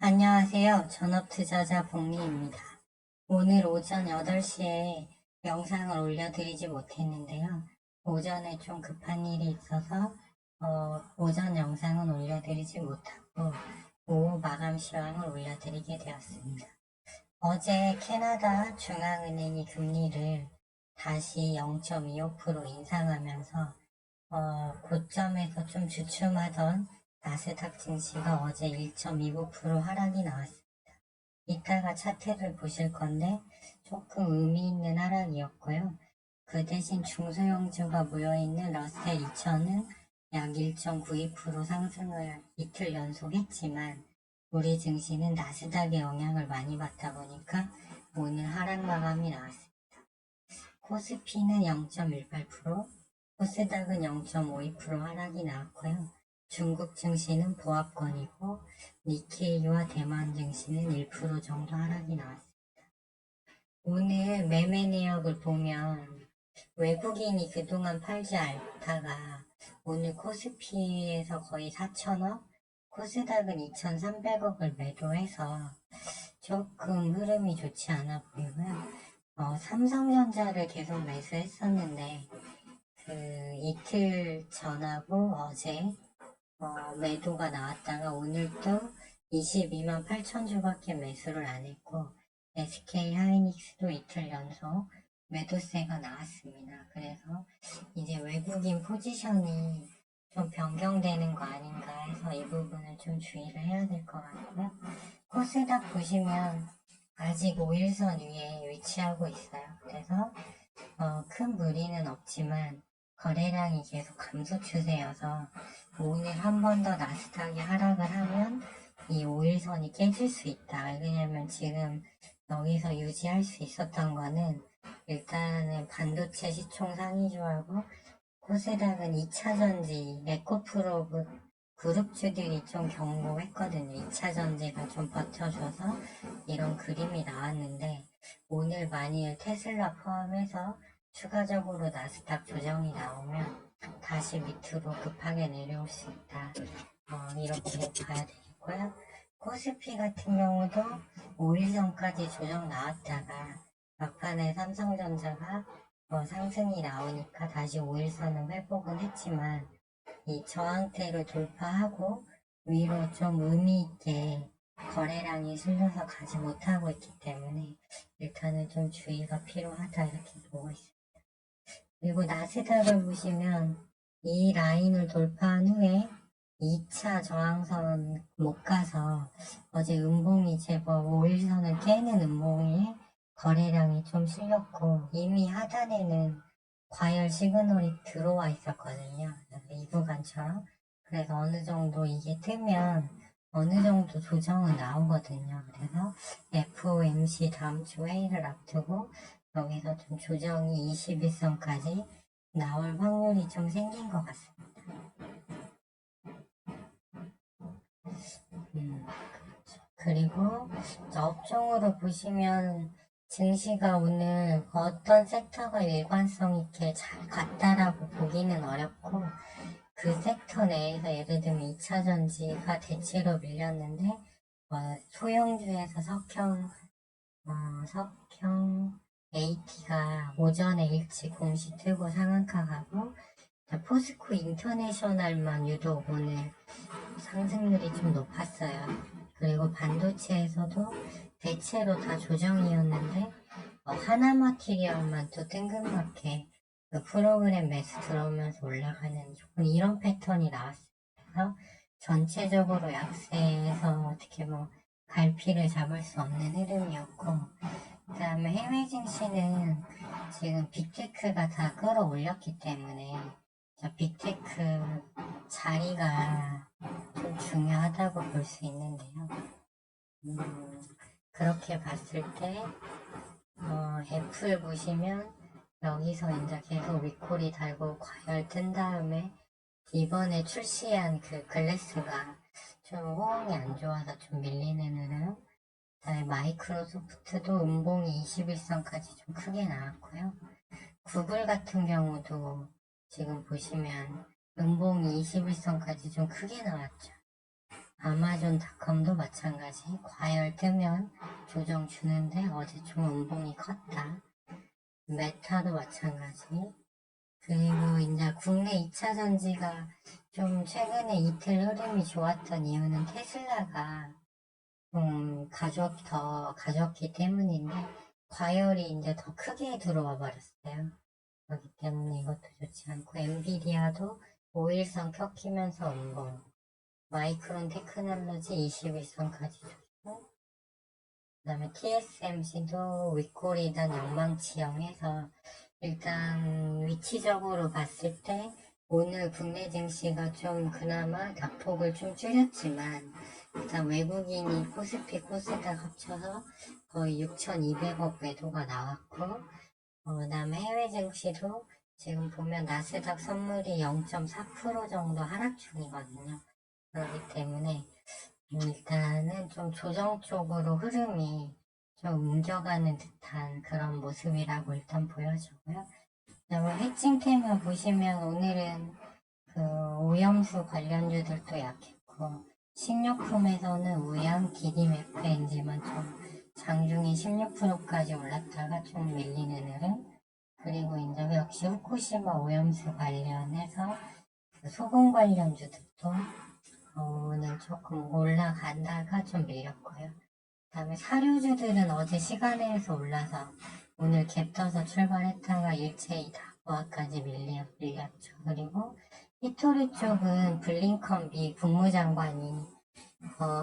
안녕하세요. 전업투자자 복리입니다. 오늘 오전 8시에 영상을 올려드리지 못했는데요. 오전에 좀 급한 일이 있어서 오전 영상은 올려드리지 못하고 오후 마감 시황을 올려드리게 되었습니다. 어제 캐나다 중앙은행이 금리를 다시 0.25% 인상하면서 고점에서 좀 주춤하던 나스닥 증시가 어제 1.29% 하락이 나왔습니다. 이따가 차트를 보실 건데 조금 의미 있는 하락이었고요. 그 대신 중소형주가 모여있는 러셀 2000은 약 1.92% 상승을 이틀 연속했지만 우리 증시는 나스닥의 영향을 많이 받다 보니까 오늘 하락 마감이 나왔습니다. 코스피는 0.18%, 코스닥은 0.52% 하락이 나왔고요. 중국 증시는 보합권이고 니케이와 대만 증시는 1% 정도 하락이 나왔습니다. 오늘 매매 내역을 보면 외국인이 그동안 팔지 않다가 오늘 코스피에서 거의 4천억, 코스닥은 2,300억을 매도해서 조금 흐름이 좋지 않아 보이고요. 삼성전자를 계속 매수했었는데 이틀 전하고 어제 매도가 나왔다가 오늘 또 22만 8천 주밖에 매수를 안 했고 SK 하이닉스도 이틀 연속 매도세가 나왔습니다. 그래서 이제 외국인 포지션이 좀 변경되는 거 아닌가 해서 이 부분을 좀 주의를 해야 될 것 같고요. 코스닥 보시면 아직 5일선 위에 위치하고 있어요. 그래서 큰 무리는 없지만 거래량이 계속 감소 추세여서 오늘 한 번 더 나스닥이 하락을 하면 이 5일선이 깨질 수 있다. 왜냐면 지금 여기서 유지할 수 있었던 거는 일단은 반도체 시총 상위주하고 코스닥은 2차전지 에코프로 그룹주들이 좀 경고했거든요. 2차전지가 좀 버텨줘서 이런 그림이 나왔는데 오늘 만일 테슬라 포함해서 추가적으로 나스닥 조정이 나오면 다시 밑으로 급하게 내려올 수 있다. 이렇게 봐야 되겠고요. 코스피 같은 경우도 5일 전까지 조정 나왔다가 막판에 삼성전자가 상승이 나오니까 다시 5일선은 회복은 했지만 이 저항대를 돌파하고 위로 좀 의미있게 거래량이 실려서 가지 못하고 있기 때문에 일단은 좀 주의가 필요하다 이렇게 보고 있습니다. 그리고 나스닥을 보시면 이 라인을 돌파한 후에 2차 저항선 못 가서 어제 음봉이 제법 5일선을 깨는 음봉에 거래량이 좀 실렸고 이미 하단에는 과열 시그널이 들어와 있었거든요. 이 구간처럼. 그래서 어느 정도 이게 뜨면 어느 정도 조정은 나오거든요. 그래서 FOMC 다음 주 회의를 앞두고 여기서 좀 조정이 21선까지 나올 확률이 좀 생긴 것 같습니다. 그리고 업종으로 보시면 증시가 오늘 어떤 섹터가 일관성 있게 잘 갔다라고 보기는 어렵고 그 섹터 내에서 예를 들면 2차전지가 대체로 밀렸는데 소형주에서 석형 AT가 오전에 일찍 공시 틀고 상한가 가고 포스코 인터내셔널만 유독 오늘 상승률이 좀 높았어요. 그리고 반도체에서도 대체로 다 조정이었는데 하나 마티리얼만 또 뜬금없게 그 프로그램 매수 들어오면서 올라가는 조금 이런 패턴이 나왔어요. 그래서 전체적으로 약세에서 어떻게 갈피를 잡을 수 없는 흐름이었고 그 다음에 해외 증시는 지금 빅테크가 다 끌어올렸기 때문에 빅테크 자리가 좀 중요하다고 볼 수 있는데요. 그렇게 봤을 때 애플 보시면 여기서 이제 계속 위콜이 달고 과열 뜬 다음에 이번에 출시한 그 글래스가 좀 호응이 안 좋아서 좀 밀리는 흐름. 그다음에 마이크로소프트도 음봉이 21선까지 좀 크게 나왔고요. 구글 같은 경우도 지금 보시면 음봉이 21선까지 좀 크게 나왔죠. 아마존닷컴도 마찬가지. 과열 뜨면 조정 주는데 어제 좀 음봉이 컸다. 메타도 마찬가지. 그리고 이제 국내 2차 전지가 좀 최근에 이틀 흐름이 좋았던 이유는 테슬라가 가졌기 때문인데 과열이 이제 더 크게 들어와 버렸어요. 그렇기 때문에 이것도 좋지 않고 엔비디아도 5일선 켜키면서 음봉, 마이크론 테크놀로지 21선까지 좋고 그 다음에 TSMC도 윗골이던 영망치형해서 일단 위치적으로 봤을 때 오늘 국내 증시가 좀 그나마 낙폭을 좀 줄였지만 일단 외국인이 코스피, 코스닥 합쳐서 거의 6,200억 매도가 나왔고 그 다음에 해외 증시도 지금 보면 나스닥 선물이 0.4% 정도 하락 중이거든요. 그렇기 때문에 일단은 좀 조정 쪽으로 흐름이 좀 옮겨가는 듯한 그런 모습이라고 일단 보여주고요. 그다음에 해칭템을 보시면 오늘은 그 오염수 관련주들도 약했고 식료품에서는 우양, 기림, FNG만 좀 장중에 16%까지 올랐다가 좀 밀리는 흐름. 그리고 이제 역시 후쿠시마 오염수 관련해서 그 소금 관련주들도 오늘 조금 올라간다가 좀 밀렸고요. 그 다음에 사료주들은 어제 시간에서 올라서 오늘 갭 떠서 출발했다가 일체이 다보아까지 밀렸죠. 그리고 히토리 쪽은 블링컨 미 국무장관이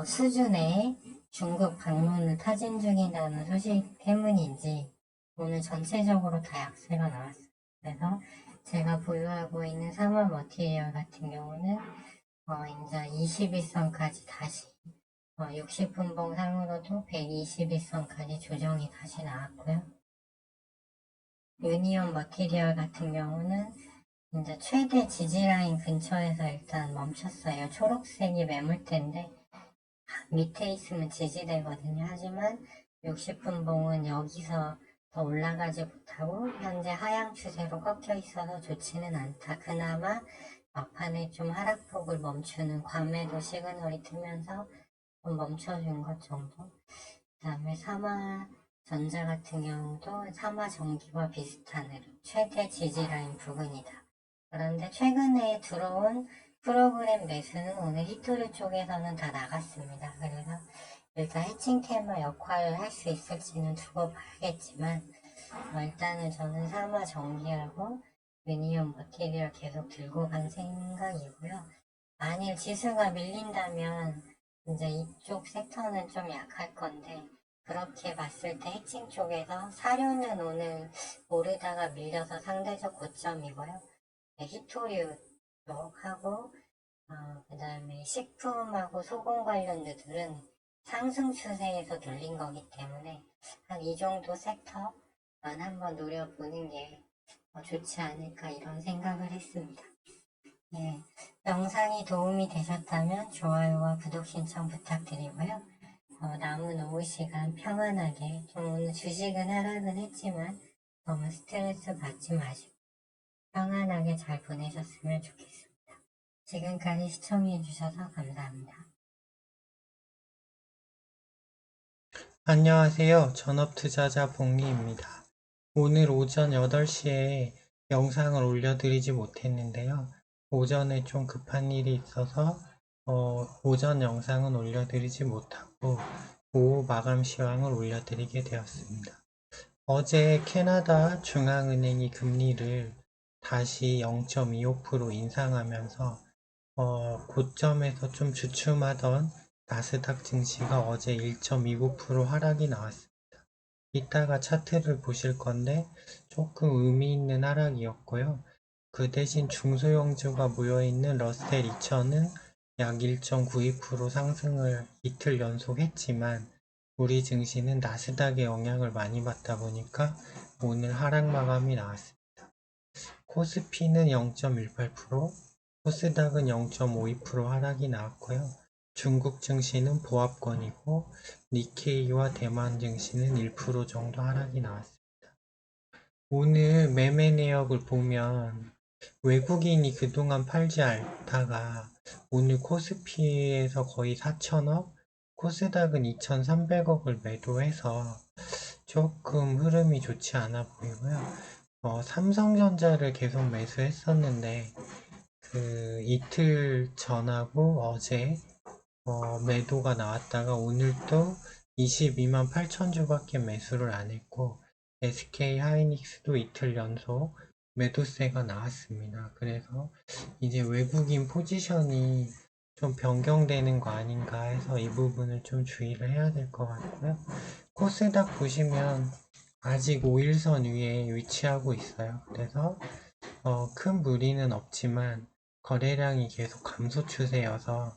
수준의 중국 방문을 타진 중이라는 소식 때문인지 오늘 전체적으로 다 약세가 나왔어요. 그래서 제가 보유하고 있는 사마 머티리얼 같은 경우는 이제 21선까지 다시 60분봉 상으로도 121선까지 조정이 다시 나왔고요. 유니온 머티리얼 같은 경우는 이제 최대 지지라인 근처에서 일단 멈췄어요. 초록색이 매물대인데 밑에 있으면 지지되거든요. 하지만 60분봉은 여기서 더 올라가지 못하고 현재 하향 추세로 꺾여 있어서 좋지는 않다. 그나마 막판에 좀 하락폭을 멈추는 과매도 시그널이 뜨면서 좀 멈춰준 것 정도. 그 다음에 삼화전자 같은 경우도 삼화전기와 비슷한 흐름, 최대 지지라인 부근이다. 그런데 최근에 들어온 프로그램 매수는 오늘 히토리 쪽에서는 다 나갔습니다. 그래서 일단 해칭 테마 역할을 할 수 있을지는 두고 봐야겠지만 일단은 저는 삼화전기하고 유니온 머티리얼 계속 들고 간 생각이고요. 만일 지수가 밀린다면 이제 이쪽 섹터는 좀 약할 건데 그렇게 봤을 때 해칭 쪽에서 사료는 오늘 오르다가 밀려서 상대적 고점이고요. 히토류 쪽하고 그 다음에 식품하고 소금 관련주들은 상승 추세에서 눌린 거기 때문에 한 이 정도 섹터만 한번 노려보는 게 좋지 않을까 이런 생각을 했습니다. 네, 영상이 도움이 되셨다면 좋아요와 구독 신청 부탁드리고요. 남은 오후 시간 평안하게 좀 오늘 주식은 하락은 했지만 너무 스트레스 받지 마시고 평안하게 잘 보내셨으면 좋겠습니다. 지금까지 시청해주셔서 감사합니다. 안녕하세요. 전업투자자 복리입니다. 오늘 오전 8시에 영상을 올려드리지 못했는데요. 오전에 좀 급한 일이 있어서 오전 영상은 올려드리지 못하고 오후 마감 시황을 올려드리게 되었습니다. 어제 캐나다 중앙은행이 금리를 다시 0.25% 인상하면서 고점에서 좀 주춤하던 나스닥 증시가 어제 1.29% 하락이 나왔습니다. 이따가 차트를 보실 건데 조금 의미 있는 하락이었고요. 그 대신 중소형주가 모여있는 러셀 2000은 약 1.92% 상승을 이틀 연속했지만 우리 증시는 나스닥의 영향을 많이 받다 보니까 오늘 하락 마감이 나왔습니다. 코스피는 0.18%, 코스닥은 0.52% 하락이 나왔고요. 중국 증시는 보합권이고 니케이와 대만 증시는 1% 정도 하락이 나왔습니다. 오늘 매매 내역을 보면 외국인이 그동안 팔지 않다가 오늘 코스피에서 거의 4천억, 코스닥은 2,300억을 매도해서 조금 흐름이 좋지 않아 보이고요. 삼성전자를 계속 매수했었는데 그 이틀 전하고 어제 매도가 나왔다가 오늘 또 22만 8천 주밖에 매수를 안 했고 SK 하이닉스도 이틀 연속 매도세가 나왔습니다. 그래서 이제 외국인 포지션이 좀 변경되는 거 아닌가 해서 이 부분을 좀 주의를 해야 될 것 같고요. 코스닥 보시면 아직 5일선 위에 위치하고 있어요. 그래서 큰 무리는 없지만 거래량이 계속 감소 추세여서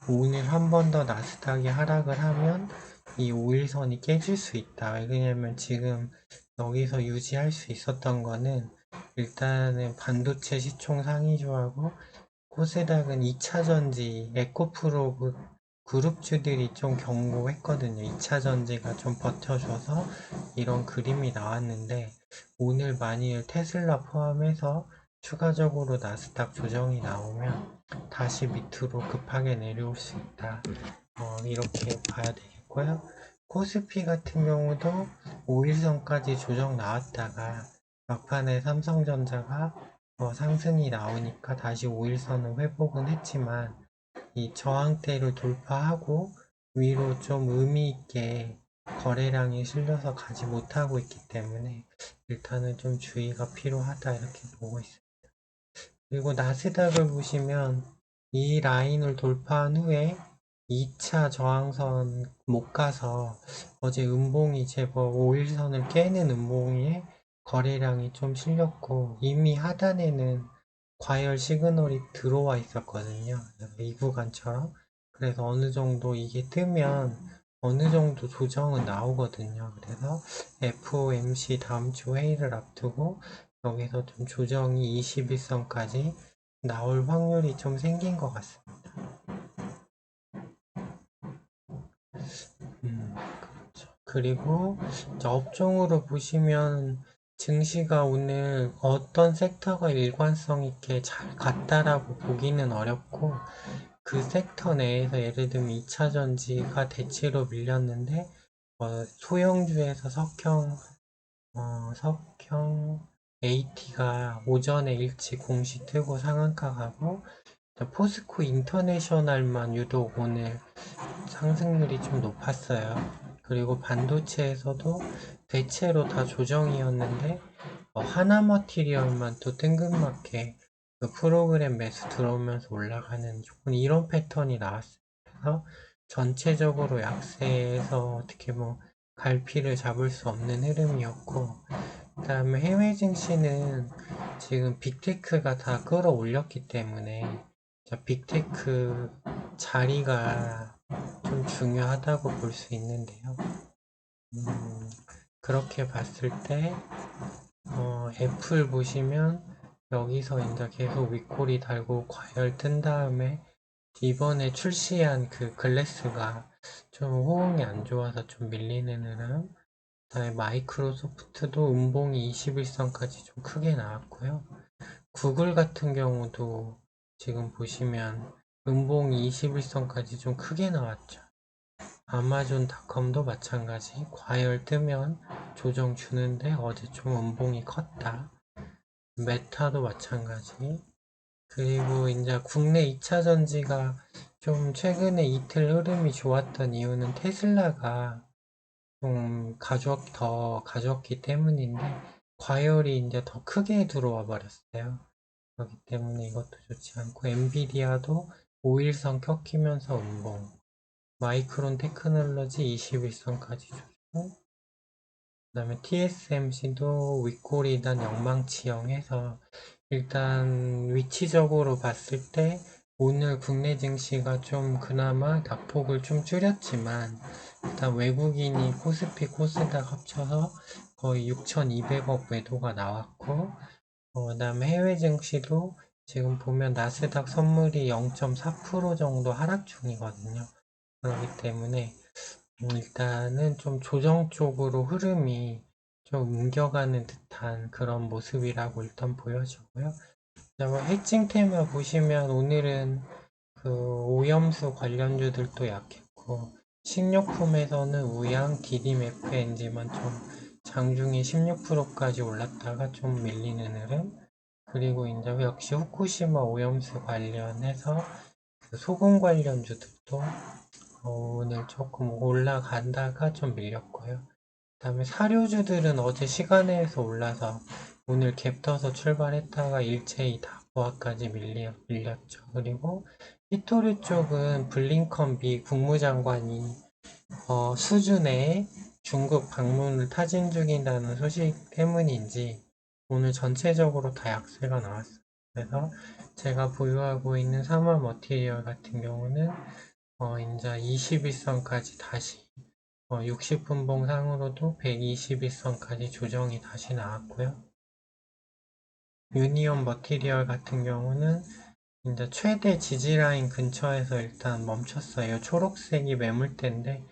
오늘 한 번 더 나스닥이 하락을 하면 이 5일선이 깨질 수 있다. 왜냐면 지금 여기서 유지할 수 있었던 거는 일단은 반도체 시총 상위주하고 코스닥은 2차전지 에코프로 그룹주들이 좀 경고했거든요. 2차전지가 좀 버텨줘서 이런 그림이 나왔는데 오늘 만일 테슬라 포함해서 추가적으로 나스닥 조정이 나오면 다시 밑으로 급하게 내려올 수 있다. 이렇게 봐야 되겠고요. 코스피 같은 경우도 5일선까지 조정 나왔다가 막판에 삼성전자가 상승이 나오니까 다시 5일선을 회복은 했지만 이 저항대를 돌파하고 위로 좀 의미 있게 거래량이 실려서 가지 못하고 있기 때문에 일단은 좀 주의가 필요하다 이렇게 보고 있습니다. 그리고 나스닥을 보시면 이 라인을 돌파한 후에 2차 저항선 못 가서 어제 음봉이 제법 5일선을 깨는 음봉에 거래량이 좀 실렸고 이미 하단에는 과열 시그널이 들어와 있었거든요. 이 구간처럼. 그래서 어느 정도 이게 뜨면 어느 정도 조정은 나오거든요. 그래서 FOMC 다음 주 회의를 앞두고 여기서 좀 조정이 21선까지 나올 확률이 좀 생긴 것 같습니다. 그렇죠. 그리고 업종으로 보시면 증시가 오늘 어떤 섹터가 일관성 있게 잘 갔다라고 보기는 어렵고 그 섹터 내에서 예를 들면 2차전지가 대체로 밀렸는데 소형주에서 석형 AT가 오전에 일찍 공시 뜨고 상한가 가고 포스코 인터내셔널만 유독 오늘 상승률이 좀 높았어요. 그리고 반도체에서도 대체로 다 조정이었는데 하나 머티리얼만 또 뜬금없게 그 프로그램 매수 들어오면서 올라가는 조금 이런 패턴이 나왔어요. 그래서 전체적으로 약세에서 어떻게 뭐 갈피를 잡을 수 없는 흐름이었고 그 다음에 해외 증시는 지금 빅테크가 다 끌어올렸기 때문에 빅테크 자리가 좀 중요하다고 볼 수 있는데요. 그렇게 봤을 때 애플 보시면 여기서 이제 계속 윗꼬리 달고 과열 뜬 다음에 이번에 출시한 그 글래스가 좀 호응이 안 좋아서 좀 밀리는 흐름. 그다음에 마이크로소프트도 음봉이 21선까지 좀 크게 나왔고요. 구글 같은 경우도 지금 보시면 음봉이 21선까지 좀 크게 나왔죠. 아마존닷컴도 마찬가지. 과열 뜨면 조정 주는데 어제 좀 음봉이 컸다. 메타도 마찬가지. 그리고 이제 국내 2차 전지가 좀 최근에 이틀 흐름이 좋았던 이유는 테슬라가 좀 더 가졌기 때문인데 과열이 이제 더 크게 들어와 버렸어요. 그렇기 때문에 이것도 좋지 않고 엔비디아도 5일선 꺾이면서 음봉 마이크론 테크놀로지 21선까지 좋고 그 다음에 TSMC도 윗꼬리단 영망치형해서 일단 위치적으로 봤을 때 오늘 국내 증시가 좀 그나마 낙폭을 좀 줄였지만 일단 외국인이 코스피 코스닥 합쳐서 거의 6,200억 매도가 나왔고 그 다음에 해외 증시도 지금 보면 나스닥 선물이 0.4% 정도 하락 중이거든요. 그렇기 때문에 일단은 좀 조정 쪽으로 흐름이 좀 옮겨가는 듯한 그런 모습이라고 일단 보여지고요. 해칭 테마 보시면 오늘은 그 오염수 관련주들도 약했고, 식료품에서는 우양, DDMFNG만 좀 장중에 16%까지 올랐다가 좀 밀리는 흐름. 그리고 이제 역시 후쿠시마 오염수 관련해서 그 소금 관련주들도 오늘 조금 올라간다가 좀 밀렸고요. 그다음에 사료주들은 어제 시간에서 올라서 오늘 갭 터서 출발했다가 일제히 다 보합까지 밀렸죠. 그리고 히토류 쪽은 블링컨 미 국무장관이 수준의 중국 방문을 타진 중이라는 소식 때문인지 오늘 전체적으로 다 약세가 나왔어요. 그래서 제가 보유하고 있는 사마 머티리얼 같은 경우는 이제 21선까지 다시 60분봉 상으로도 121선까지 조정이 다시 나왔고요. 유니온 머티리얼 같은 경우는 이제 최대 지지라인 근처에서 일단 멈췄어요. 초록색이 매물대인데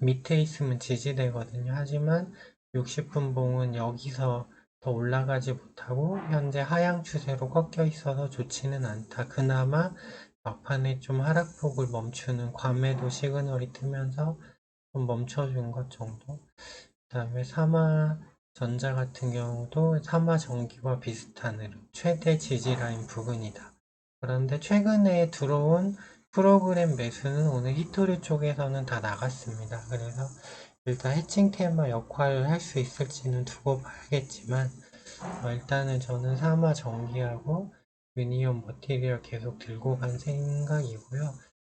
밑에 있으면 지지되거든요. 하지만 60분봉은 여기서 더 올라가지 못하고 현재 하향 추세로 꺾여 있어서 좋지는 않다. 그나마 막판에 좀 하락폭을 멈추는 과매도 시그널이 뜨면서 좀 멈춰준 것 정도. 그 다음에 사마전자 같은 경우도 사마전기와 비슷한 흐름, 최대 지지라인 부근이다. 그런데 최근에 들어온 프로그램 매수는 오늘 히토류 쪽에서는 다 나갔습니다. 그래서 일단 해칭 테마 역할을 할 수 있을지는 두고 봐야겠지만 일단은 저는 사마전기하고 유니온 머티리얼 계속 들고 간 생각이고요.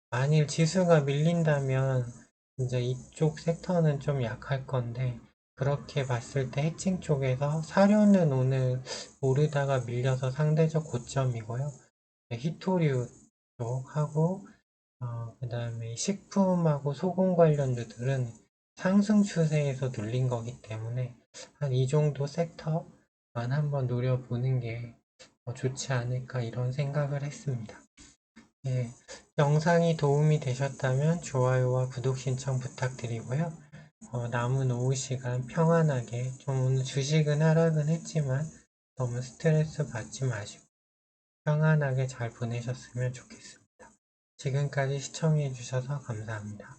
만일 지수가 밀린다면 이제 이쪽 섹터는 좀 약할 건데 그렇게 봤을 때 해칭 쪽에서 사료는 오늘 오르다가 밀려서 상대적 고점이고요. 히토류 쪽하고 그 다음에 식품하고 소금 관련주들은 상승 추세에서 눌린 거기 때문에 한 이 정도 섹터만 한번 노려보는 게 좋지 않을까 이런 생각을 했습니다. 예, 영상이 도움이 되셨다면 좋아요와 구독 신청 부탁드리고요. 남은 오후 시간 평안하게, 좀 오늘 주식은 하락은 했지만 너무 스트레스 받지 마시고 평안하게 잘 보내셨으면 좋겠습니다. 지금까지 시청해주셔서 감사합니다.